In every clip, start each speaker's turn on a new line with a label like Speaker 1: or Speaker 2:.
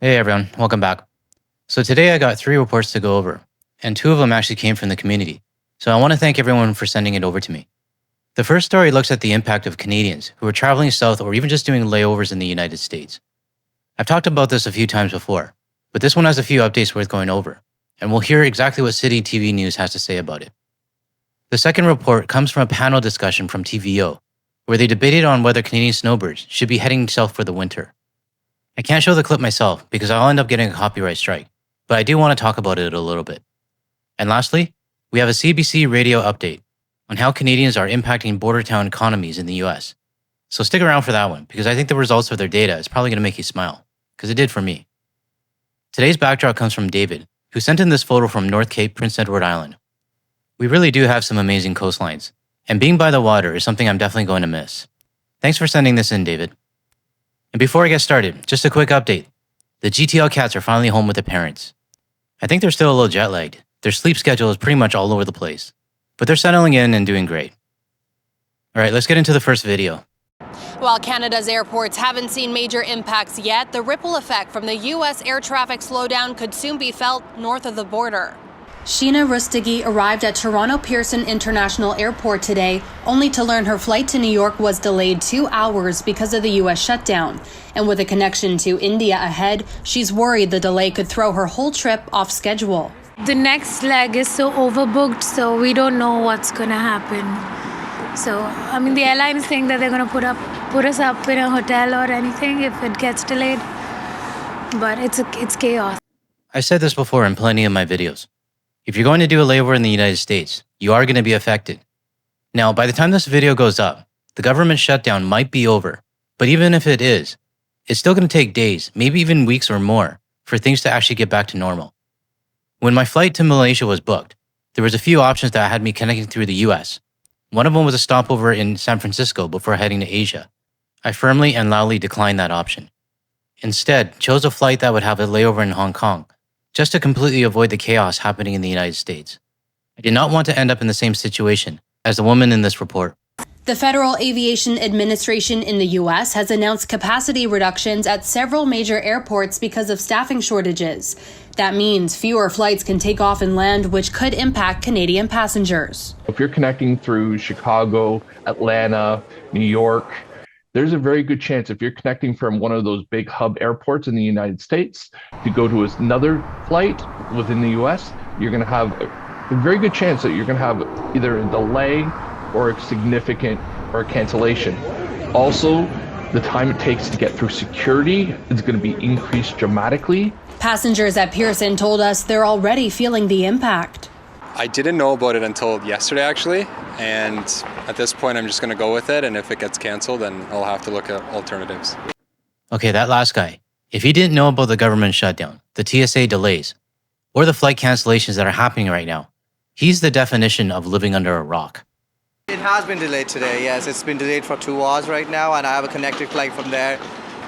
Speaker 1: Hey everyone, welcome back. So today I got 3 reports to go over, and 2 of them actually came from the community. So I want to thank everyone for sending it over to me. The first story looks at the impact of Canadians who are traveling south or even just doing layovers in the United States. I've talked about this a few times before, but this one has a few updates worth going over, and we'll hear exactly what City TV News has to say about it. The second report comes from a panel discussion from TVO, where they debated on whether Canadian snowbirds should be heading south for the winter. I can't show the clip myself because I'll end up getting a copyright strike, but I do want to talk about it a little bit. And lastly, we have a CBC radio update on how Canadians are impacting border town economies in the US. So stick around for that one because I think the results of their data is probably going to make you smile, because it did for me. Today's backdrop comes from David, who sent in this photo from North Cape, Prince Edward Island. We really do have some amazing coastlines, and being by the water is something I'm definitely going to miss. Thanks for sending this in, David. And before I get started, just a quick update. The GTL cats are finally home with their parents. I think they're still a little jet lagged. Their sleep schedule is pretty much all over the place, but they're settling in and doing great. All right, let's get into the first video.
Speaker 2: While Canada's airports haven't seen major impacts yet, the ripple effect from the U.S. air traffic slowdown could soon be felt north of the border.
Speaker 3: Sheena Rustigi arrived at Toronto Pearson International Airport today, only to learn her flight to New York was delayed 2 hours because of the U.S. shutdown. And with a connection to India ahead, she's worried the delay could throw her whole trip off schedule.
Speaker 4: The next leg is so overbooked, so we don't know what's going to happen. So, the airlines think that they're going to put us up in a hotel or anything if it gets delayed. But it's chaos.
Speaker 1: I've said this before in plenty of my videos. If you're going to do a layover in the United States, you are going to be affected. Now, by the time this video goes up, the government shutdown might be over. But even if it is, it's still going to take days, maybe even weeks or more, for things to actually get back to normal. When my flight to Malaysia was booked, there was a few options that had me connecting through the US. One of them was a stopover in San Francisco before heading to Asia. I firmly and loudly declined that option. Instead, chose a flight that would have a layover in Hong Kong, just to completely avoid the chaos happening in the United States. I did not want to end up in the same situation as the woman in this report.
Speaker 3: The Federal Aviation Administration in the U.S. has announced capacity reductions at several major airports because of staffing shortages. That means fewer flights can take off and land, which could impact Canadian passengers.
Speaker 5: If you're connecting through Chicago, Atlanta, New York, there's a very good chance if you're connecting from one of those big hub airports in the United States to go to another flight within the US, you're going to have a very good chance that you're going to have either a delay or a significant or a cancellation. Also, the time it takes to get through security is going to be increased dramatically.
Speaker 3: Passengers at Pearson told us they're already feeling the impact.
Speaker 6: I didn't know about it until yesterday, actually, and at this point I'm just going to go with it, and if it gets canceled, then I'll have to look at alternatives.
Speaker 1: Okay, that last guy. If he didn't know about the government shutdown, the TSA delays, or the flight cancellations that are happening right now, he's the definition of living under a rock.
Speaker 7: It has been delayed today, yes. It's been delayed for 2 hours right now, and I have a connected flight from there.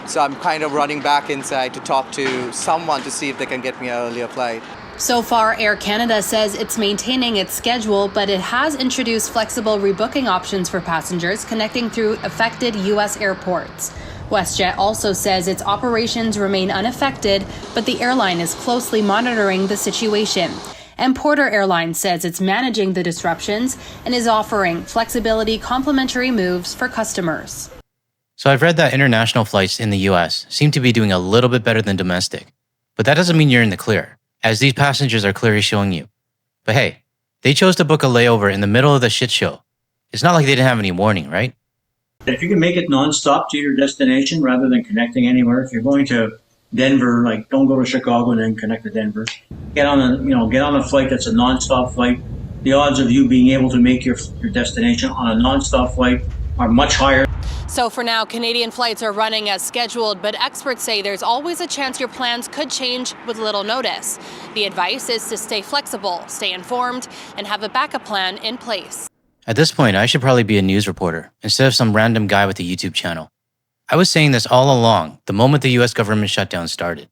Speaker 7: So I'm kind of running back inside to talk to someone to see if they can get me an earlier flight.
Speaker 3: So far, Air Canada says it's maintaining its schedule, but it has introduced flexible rebooking options for passengers connecting through affected U.S. airports. WestJet also says its operations remain unaffected, but the airline is closely monitoring the situation. And Porter Airlines says it's managing the disruptions and is offering flexibility complimentary moves for customers.
Speaker 1: So I've read that international flights in the US seem to be doing a little bit better than domestic, but that doesn't mean you're in the clear, as these passengers are clearly showing you. But hey, they chose to book a layover in the middle of the shit show. It's not like they didn't have any warning, right?
Speaker 8: If you can make it nonstop to your destination rather than connecting anywhere, if you're going to Denver, don't go to Chicago and then connect to Denver. Get on a flight that's a nonstop flight. The odds of you being able to make your destination on a nonstop flight are much higher.
Speaker 2: So for now, Canadian flights are running as scheduled, but experts say there's always a chance your plans could change with little notice. The advice is to stay flexible, stay informed, and have a backup plan in place.
Speaker 1: At this point, I should probably be a news reporter instead of some random guy with a YouTube channel. I was saying this all along the moment the US government shutdown started.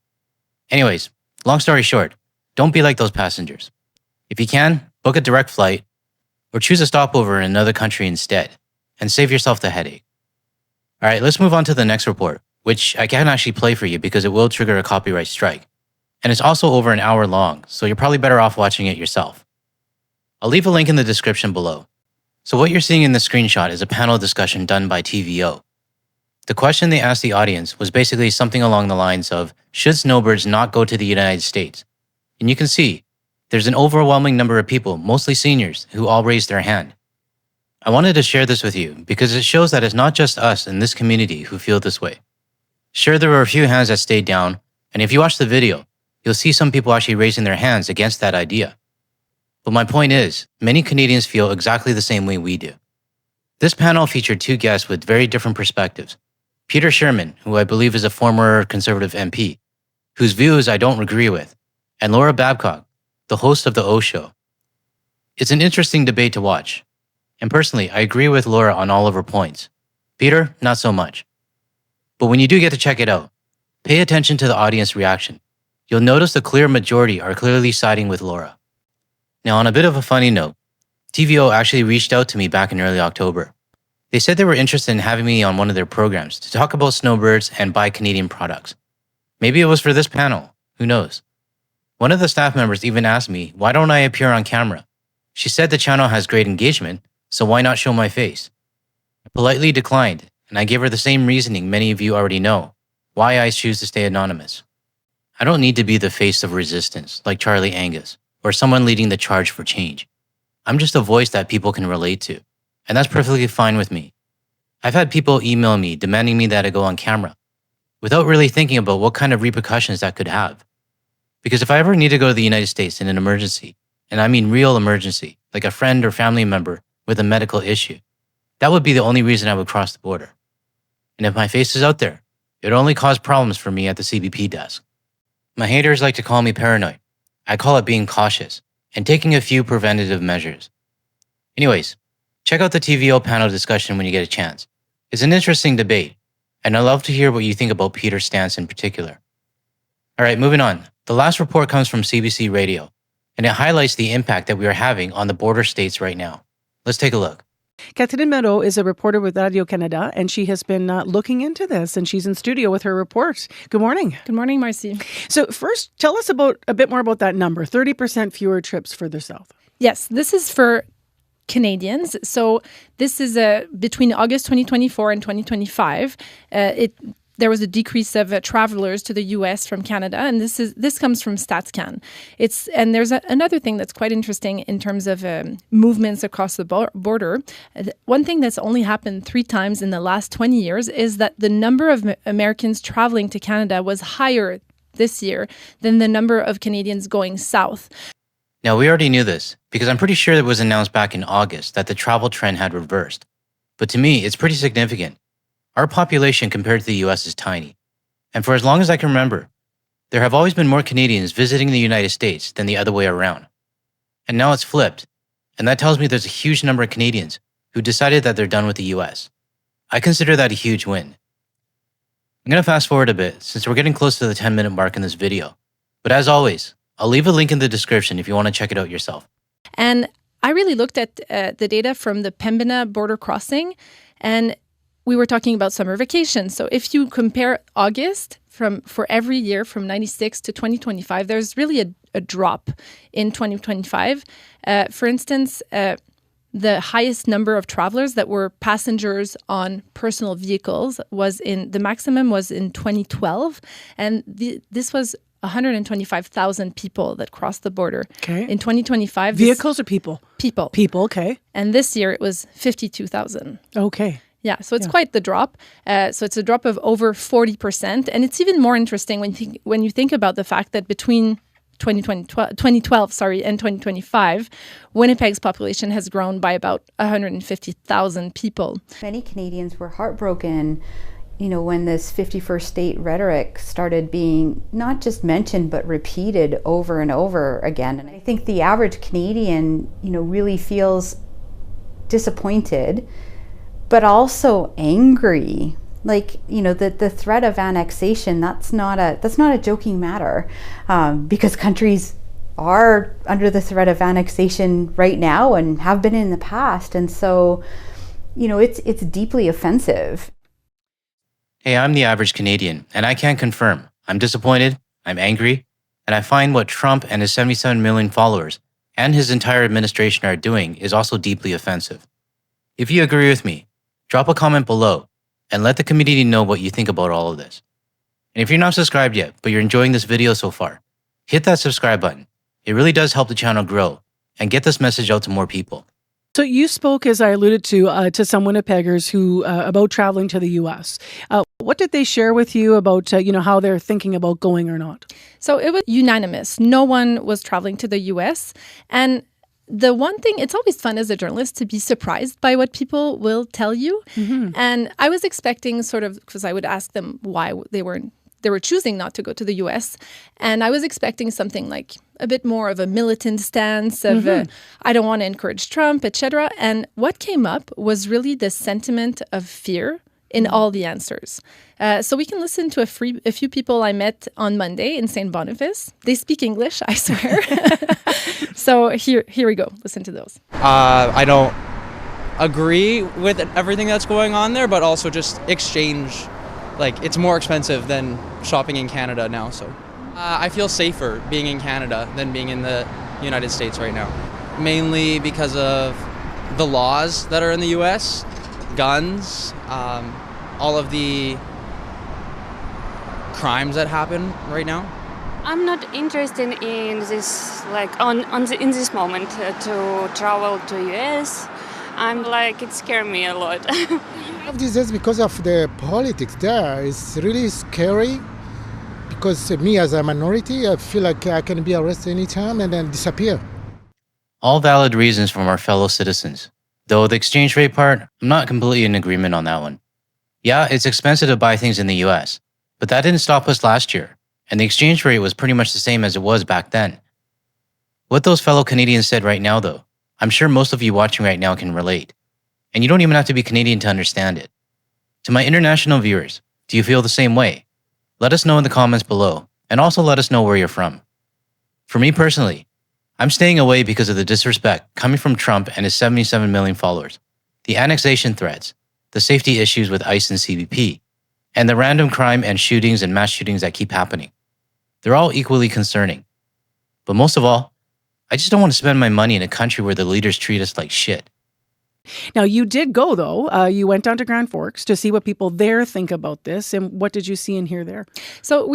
Speaker 1: Anyways, long story short, don't be like those passengers. If you can, book a direct flight or choose a stopover in another country instead and save yourself the headache. All right, let's move on to the next report, which I can't actually play for you because it will trigger a copyright strike. And it's also over an hour long, so you're probably better off watching it yourself. I'll leave a link in the description below. So what you're seeing in the screenshot is a panel discussion done by TVO. The question they asked the audience was basically something along the lines of, should snowbirds not go to the United States? And you can see, there's an overwhelming number of people, mostly seniors, who all raised their hand. I wanted to share this with you because it shows that it's not just us in this community who feel this way. Sure, there were a few hands that stayed down, and if you watch the video, you'll see some people actually raising their hands against that idea. But my point is, many Canadians feel exactly the same way we do. This panel featured two guests with very different perspectives. Peter Sherman, who I believe is a former Conservative MP, whose views I don't agree with, and Laura Babcock, the host of The O Show. It's an interesting debate to watch. And personally, I agree with Laura on all of her points. Peter, not so much. But when you do get to check it out, pay attention to the audience reaction. You'll notice the clear majority are clearly siding with Laura. Now, on a bit of a funny note, TVO actually reached out to me back in early October. They said they were interested in having me on one of their programs to talk about snowbirds and buy Canadian products. Maybe it was for this panel, who knows? One of the staff members even asked me, why don't I appear on camera? She said the channel has great engagement, so why not show my face? I politely declined, and I gave her the same reasoning many of you already know, why I choose to stay anonymous. I don't need to be the face of resistance, like Charlie Angus, or someone leading the charge for change. I'm just a voice that people can relate to, and that's perfectly fine with me. I've had people email me demanding me that I go on camera, without really thinking about what kind of repercussions that could have. Because if I ever need to go to the United States in an emergency, and I mean real emergency, like a friend or family member with a medical issue, that would be the only reason I would cross the border. And if my face is out there, it would only cause problems for me at the CBP desk. My haters like to call me paranoid. I call it being cautious and taking a few preventative measures. Anyways, check out the TVO panel discussion when you get a chance. It's an interesting debate, and I'd love to hear what you think about Peter's stance in particular. All right, moving on. The last report comes from CBC Radio, and it highlights the impact that we are having on the border states right now. Let's take a look.
Speaker 9: Catherine Mero is a reporter with Radio-Canada, and she has been looking into this, and she's in studio with her report. Good morning.
Speaker 10: Good morning, Marcy.
Speaker 9: So first, tell us a bit more about that number, 30% fewer trips further south.
Speaker 10: Yes, this is for Canadians. So this is between August 2024 and 2025. There was a decrease of travelers to the U.S. from Canada, and this comes from StatsCan. And there's another thing that's quite interesting in terms of movements across the border. One thing that's only happened 3 times in the last 20 years is that the number of Americans traveling to Canada was higher this year than the number of Canadians going south.
Speaker 1: Now, we already knew this because I'm pretty sure it was announced back in August that the travel trend had reversed. But to me, it's pretty significant. Our population compared to the US is tiny. And for as long as I can remember, there have always been more Canadians visiting the United States than the other way around. And now it's flipped. And that tells me there's a huge number of Canadians who decided that they're done with the US. I consider that a huge win. I'm going to fast forward a bit since we're getting close to the 10-minute mark in this video. But as always, I'll leave a link in the description if you want to check it out yourself.
Speaker 10: And I really looked at the data from the Pembina border crossing, and we were talking about summer vacation. So if you compare August for every year from 96 to 2025, there's really a drop in 2025. For instance, the highest number of travelers that were passengers on personal vehicles the maximum was in 2012. And this was 125,000 people that crossed the border.
Speaker 9: Okay.
Speaker 10: In 2025...
Speaker 9: Vehicles or people?
Speaker 10: People.
Speaker 9: People, okay.
Speaker 10: And this year it was 52,000.
Speaker 9: Okay.
Speaker 10: Yeah, so it's quite the drop. So it's a drop of over 40%. And it's even more interesting when you think about the fact that between 2012 and 2025, Winnipeg's population has grown by about 150,000 people.
Speaker 11: Many Canadians were heartbroken, when this 51st state rhetoric started being not just mentioned, but repeated over and over again. And I think the average Canadian, really feels disappointed, but also angry. Like, the threat of annexation, that's not a joking matter, because countries are under the threat of annexation right now and have been in the past. And so, it's deeply offensive.
Speaker 1: Hey, I'm the average Canadian, and I can confirm I'm disappointed, I'm angry, and I find what Trump and his 77 million followers and his entire administration are doing is also deeply offensive. If you agree with me, drop a comment below and let the community know what you think about all of this. And if you're not subscribed yet, but you're enjoying this video so far, hit that subscribe button. It really does help the channel grow and get this message out to more people.
Speaker 9: So you spoke, as I alluded to some Winnipeggers who about traveling to the U.S. What did they share with you about how they're thinking about going or not?
Speaker 10: So it was unanimous. No one was traveling to the U.S. And the one thing, it's always fun as a journalist to be surprised by what people will tell you. Mm-hmm. And I was expecting because I would ask them why they were choosing not to go to the U.S. And I was expecting something like a bit more of a militant stance of I don't want to encourage Trump, etc. And what came up was really the sentiment of fear in all the answers. So we can listen to a few people I met on Monday in St. Boniface. They speak English, I swear. So here we go. Listen to those.
Speaker 12: I don't agree with everything that's going on there, but also just exchange. Like, it's more expensive than shopping in Canada now, so. I feel safer being in Canada than being in the United States right now. Mainly because of the laws that are in the US, guns, all of the crimes that happen right now.
Speaker 13: I'm not interested in this, in this moment to travel to US. I'm like, it scares me a lot.
Speaker 14: This is because of the politics there. It's really scary because me as a minority, I feel like I can be arrested anytime and then disappear.
Speaker 1: All valid reasons from our fellow citizens. Though the exchange rate part, I'm not completely in agreement on that one. Yeah, it's expensive to buy things in the US, but that didn't stop us last year, and the exchange rate was pretty much the same as it was back then. What those fellow Canadians said right now, though, I'm sure most of you watching right now can relate. And you don't even have to be Canadian to understand it. To my international viewers, do you feel the same way? Let us know in the comments below, and also let us know where you're from. For me personally, I'm staying away because of the disrespect coming from Trump and his 77 million followers, the annexation threats, the safety issues with ICE and CBP, and the random crime and shootings and mass shootings that keep happening. They're all equally concerning. But most of all, I just don't want to spend my money in a country where the leaders treat us like shit.
Speaker 9: Now, you did go, though. You went down to Grand Forks to see what people there think about this. And what did you see and hear there?
Speaker 10: So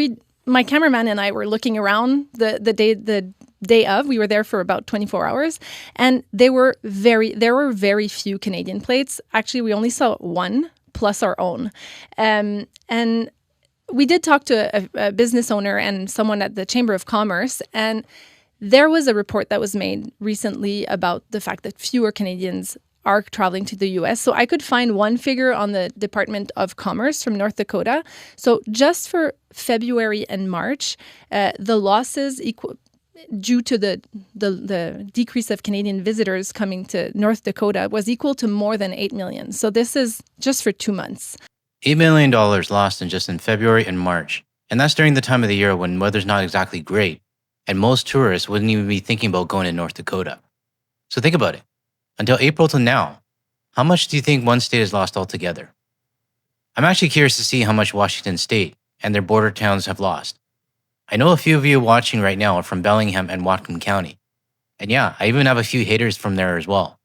Speaker 10: my cameraman and I were looking around the day of. We were there for about 24 hours. And there were very few Canadian plates. Actually, we only saw one, plus our own. And we did talk to a business owner and someone at the Chamber of Commerce. And there was a report that was made recently about the fact that fewer Canadians are traveling to the U.S. So I could find one figure on the Department of Commerce from North Dakota. So just for February and March, the losses due to the decrease of Canadian visitors coming to North Dakota was equal to more than 8 million. So this is just for 2 months.
Speaker 1: $8 million lost in February and March. And that's during the time of the year when weather's not exactly great, and most tourists wouldn't even be thinking about going to North Dakota. So think about it. Until April to now, how much do you think one state has lost altogether? I'm actually curious to see how much Washington State and their border towns have lost. I know a few of you watching right now are from Bellingham and Whatcom County. And yeah, I even have a few haters from there as well.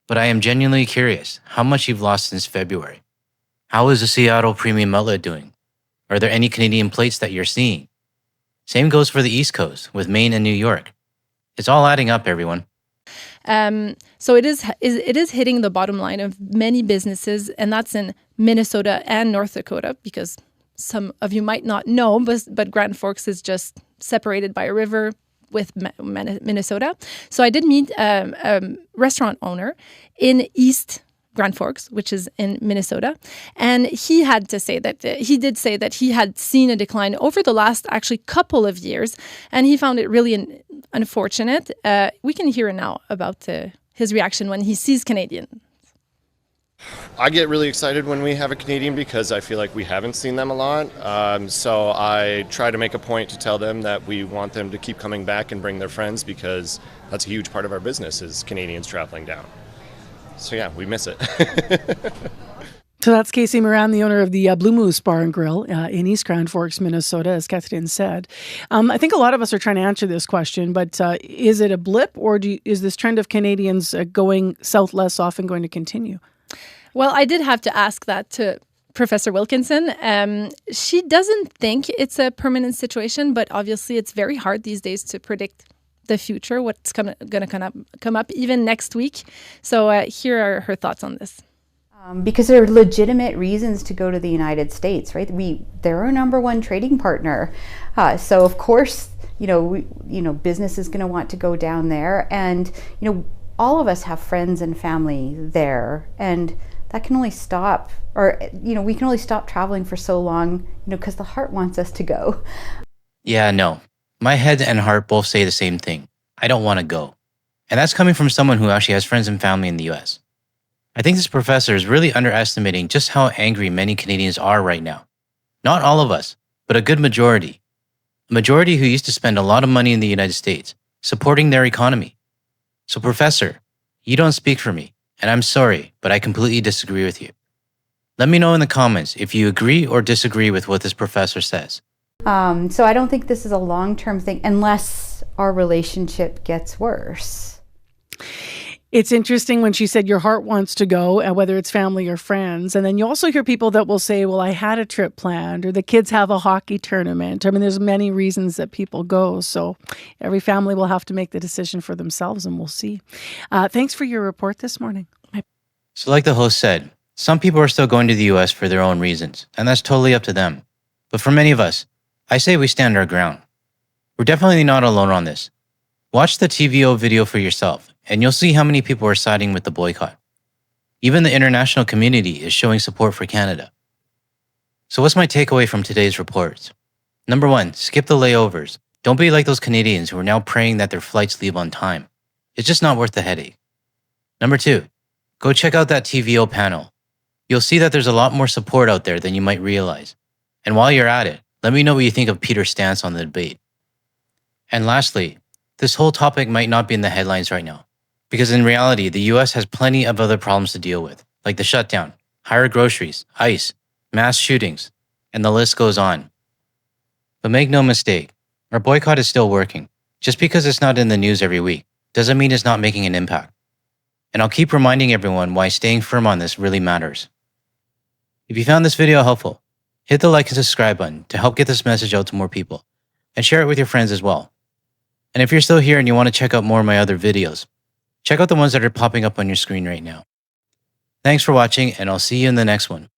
Speaker 1: But I am genuinely curious how much you've lost since February. How is the Seattle Premium Outlet doing? Are there any Canadian plates that you're seeing? Same goes for the East Coast with Maine and New York. It's all adding up, everyone.
Speaker 10: So it is hitting the bottom line of many businesses, and that's in Minnesota and North Dakota, because some of you might not know, but Grand Forks is just separated by a river with Minnesota. So I did meet a restaurant owner in East Grand Forks, which is in Minnesota. And he had to say that he had seen a decline over the last actually couple of years, and he found it really unfortunate. We can hear now about his reaction when he sees Canadians.
Speaker 15: I get really excited when we have a Canadian because I feel like we haven't seen them a lot. So I try to make a point to tell them that we want them to keep coming back and bring their friends, because that's a huge part of our business is Canadians traveling down. So yeah, we miss it.
Speaker 9: So that's Casey Moran, the owner of the Blue Moose Bar and Grill in East Grand Forks, Minnesota, as Catherine said. I think a lot of us are trying to answer this question, but is it a blip, or is this trend of Canadians going south less often going to continue?
Speaker 10: Well, I did have to ask that to Professor Wilkinson. She doesn't think it's a permanent situation, but obviously it's very hard these days to predict the future, what's going to come up even next week. So here are her thoughts on this.
Speaker 11: Because there are legitimate reasons to go to the United States, right? They're our number one trading partner. So of course, business is going to want to go down there, and all of us have friends and family there, and that can only stop, or we can only stop traveling for so long, because the heart wants us to go.
Speaker 1: Yeah, no. My head and heart both say the same thing. I don't want to go. And that's coming from someone who actually has friends and family in the US. I think this professor is really underestimating just how angry many Canadians are right now. Not all of us, but a good majority. A majority who used to spend a lot of money in the United States, supporting their economy. So Professor, you don't speak for me, and I'm sorry, but I completely disagree with you. Let me know in the comments if you agree or disagree with what this professor says.
Speaker 11: So I don't think this is a long-term thing unless our relationship gets worse.
Speaker 9: It's interesting when she said your heart wants to go, and whether it's family or friends. And then you also hear people that will say, well, I had a trip planned, or the kids have a hockey tournament. I mean, there's many reasons that people go. So every family will have to make the decision for themselves, and we'll see. Thanks for your report this morning.
Speaker 1: So like the host said, some people are still going to the US for their own reasons, and that's totally up to them. But for many of us, I say we stand our ground. We're definitely not alone on this. Watch the TVO video for yourself, and you'll see how many people are siding with the boycott. Even the international community is showing support for Canada. So what's my takeaway from today's reports? Number 1, skip the layovers. Don't be like those Canadians who are now praying that their flights leave on time. It's just not worth the headache. Number 2, go check out that TVO panel. You'll see that there's a lot more support out there than you might realize. And while you're at it, let me know what you think of Peter's stance on the debate. And lastly, this whole topic might not be in the headlines right now, because in reality, the US has plenty of other problems to deal with, like the shutdown, higher groceries, ICE, mass shootings, and the list goes on. But make no mistake, our boycott is still working. Just because it's not in the news every week doesn't mean it's not making an impact. And I'll keep reminding everyone why staying firm on this really matters. If you found this video helpful, hit the like and subscribe button to help get this message out to more people, and share it with your friends as well. And if you're still here and you want to check out more of my other videos, check out the ones that are popping up on your screen right now. Thanks for watching, and I'll see you in the next one.